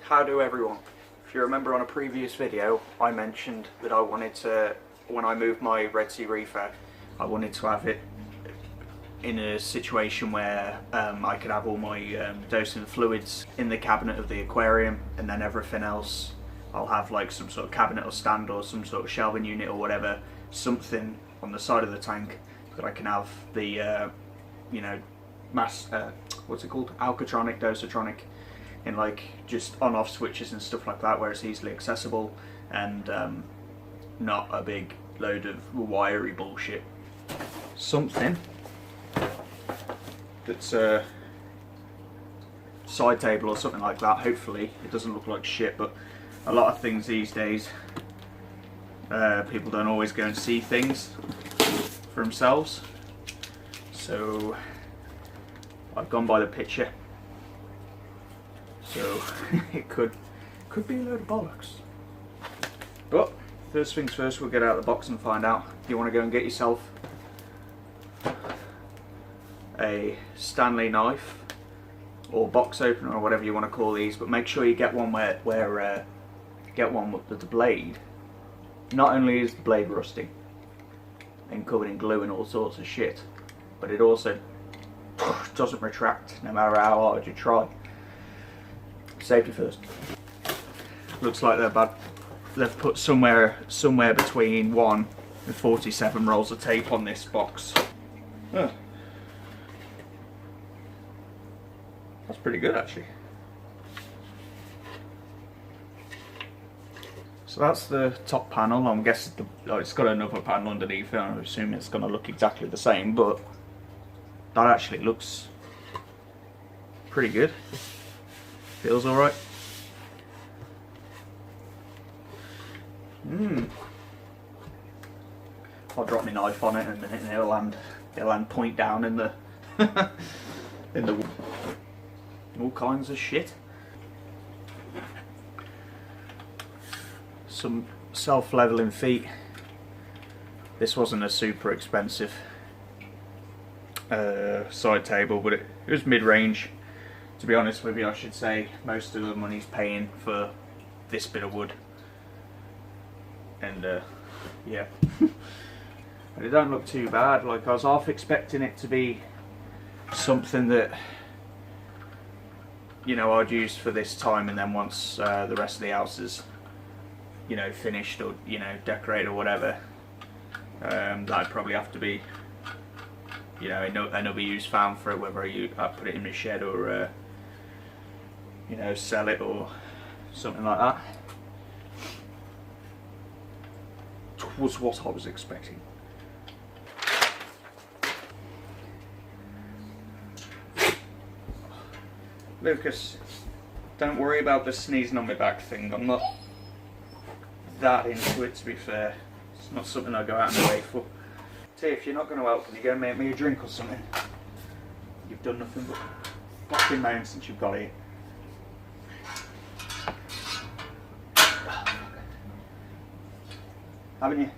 How do everyone? If you remember on a previous video, I mentioned that I wanted to, when I moved my Red Sea REEFER, I wanted to have it in a situation where I could have all my dosing fluids in the cabinet of the aquarium, and then everything else I'll have like some sort of cabinet or stand or some sort of shelving unit or whatever, something on the side of the tank that I can have the what's it called, Alkatronic, dosetronic, in like just on-off switches and stuff like that, where it's easily accessible and not a big load of wiry bullshit. Something that's a side table or something like that. Hopefully it doesn't look like shit, but a lot of things these days, people don't always go and see things for themselves, so I've gone by the picture. So it could be a load of bollocks. But first things first, we'll get out of the box and find out. You want to go and get yourself a Stanley knife or box opener or whatever you want to call these, but make sure you get one where get one with the blade. Not only is the blade rusty and covered in glue and all sorts of shit, but it also doesn't retract no matter how hard you try. Safety first. Looks like they've put somewhere between 1 and 47 rolls of tape on this box. Oh. That's pretty good actually. So that's the top panel. I'm guessing it's got another panel underneath it. I'm assuming it's going to look exactly the same, but that actually looks pretty good. Feels alright. I'll drop my knife on it in a minute and it'll land point down in the in the all kinds of shit. Some self-leveling feet. This wasn't a super expensive side table, but it was mid-range. To be honest with you, I should say most of the money's paying for this bit of wood, and yeah. But it don't look too bad. Like, I was half expecting it to be something that, you know, I'd use for this time, and then once the rest of the house is, you know, finished or, you know, decorated or whatever, that'd probably have to be, you know, another use found for it, whether I put it in my shed or you know, sell it or something like that. Was what I was expecting. Lucas, don't worry about the sneezing on my back thing. I'm not that into it, to be fair. It's not something I go out of my way for. See, if you're not going to help, can you go and make me a drink or something? You've done nothing but fucking moan since you've got here. Haven't you?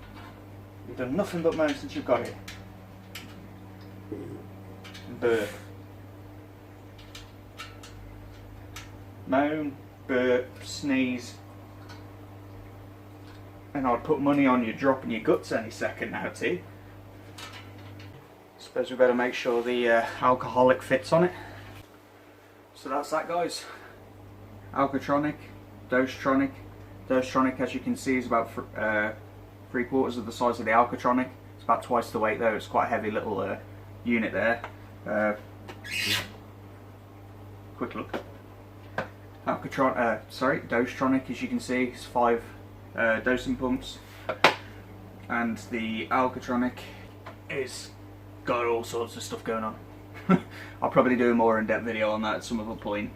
You've done nothing but moan since you've got here. Burp. Moan, burp, sneeze. And I'd put money on you dropping your guts any second now, T. Suppose we better make sure the alcoholic fits on it. So that's that, guys. Alkatronic, dosetronic. Dosetronic, as you can see, is about 3/4 of the size of the Alkatronic. It's about twice the weight though. It's quite a heavy little unit there. Quick look. Dosetronic, as you can see, is 5 dosing pumps, and the Alkatronic is got all sorts of stuff going on. I'll probably do a more in-depth video on that at some other point.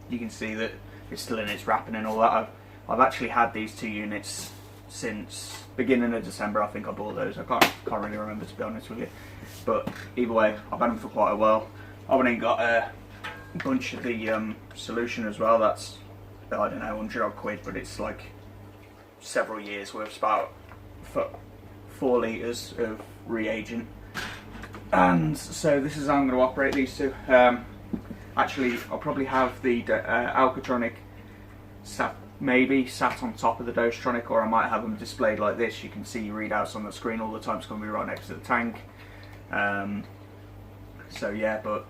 You can see that it's still in its wrapping and all that. I've actually had these 2 units since beginning of December. I think I bought those. I can't really remember, to be honest with you. But either way, I've had them for quite a while. I went and got a bunch of the solution as well. That's, I don't know, 100 odd quid, but it's like several years worth. It's about 4 litres of reagent. And so this is how I'm going to operate these two. Actually, I'll probably have the Alkatronic maybe sat on top of the dosetronic, or I might have them displayed like this. You can see readouts on the screen all the time. It's going to be right next to the tank. So yeah, but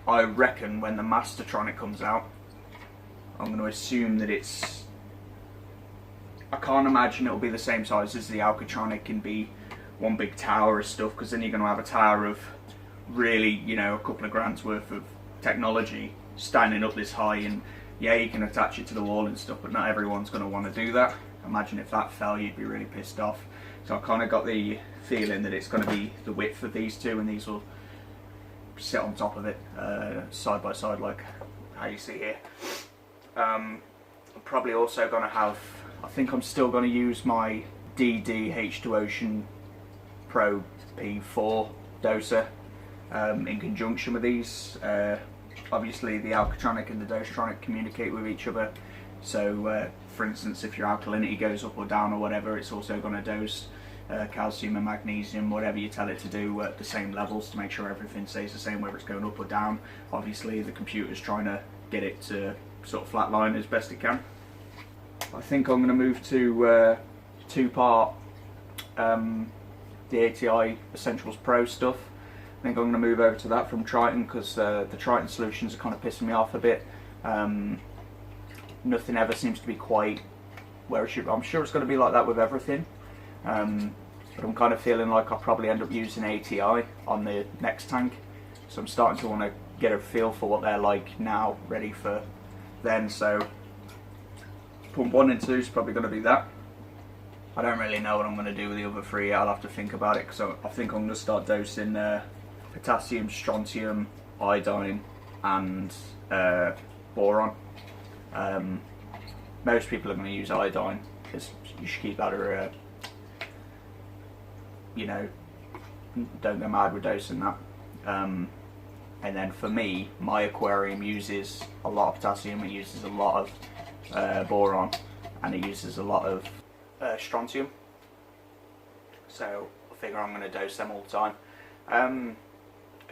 I reckon when the mastertronic comes out, I'm going to assume that it's, I can't imagine it'll be the same size as the Alkatronic and be one big tower of stuff, because then you're going to have a tower of really, you know, a couple of grand's worth of technology standing up this high, and yeah, you can attach it to the wall and stuff, but not everyone's going to want to do that. Imagine if that fell, you'd be really pissed off. So I kind of got the feeling that it's going to be the width of these two, and these will sit on top of it side by side like how you see here. I'm probably also going to have, I think I'm still going to use my DD H2 Ocean Pro P4 doser in conjunction with these. Obviously the Alkatronic and the dosetronic communicate with each other, so for instance if your alkalinity goes up or down or whatever, it's also going to dose calcium and magnesium, whatever you tell it to do, at the same levels to make sure everything stays the same whether it's going up or down. Obviously the computer's trying to get it to sort of flatline as best it can. I think I'm going to move to two-part the ATI Essentials Pro stuff. I think I'm going to move over to that from Triton, because the Triton solutions are kind of pissing me off a bit. Nothing ever seems to be quite where it should. I'm sure it's going to be like that with everything, but I'm kind of feeling like I'll probably end up using ATI on the next tank, so I'm starting to want to get a feel for what they're like now, ready for then. So pump 1 and 2 is probably going to be that. I don't really know what I'm going to do with the other 3 yet. I'll have to think about it, because I think I'm going to start dosing potassium, strontium, iodine and boron. Most people are going to use iodine, because you should keep that at you know, don't go mad with dosing that. And then for me, my aquarium uses a lot of potassium, it uses a lot of boron, and it uses a lot of strontium. So I figure I'm going to dose them all the time.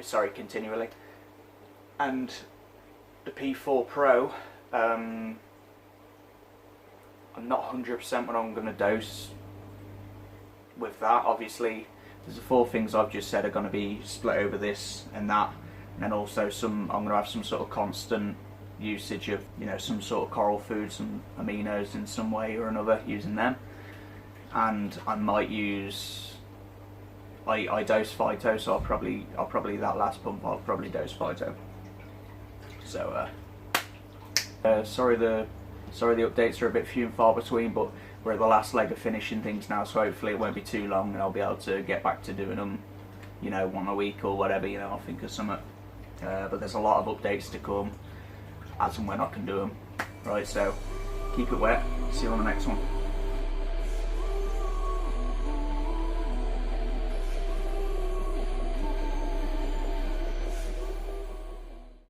Sorry, continually. And the P4 Pro, I'm not 100% what I'm going to dose with that. Obviously, there's the 4 things I've just said are going to be split over this and that, and then also I'm going to have some sort of constant usage of, you know, some sort of coral food, some aminos in some way or another, using them. And I might use, I dose phyto, so I'll probably that last pump I'll probably dose phyto. So sorry the updates are a bit few and far between, but we're at the last leg of finishing things now, so hopefully it won't be too long and I'll be able to get back to doing them, you know, 1 a week or whatever, you know, I'll think of something. But there's a lot of updates to come as and when I can do them. Right, so keep it wet, see you on the next one.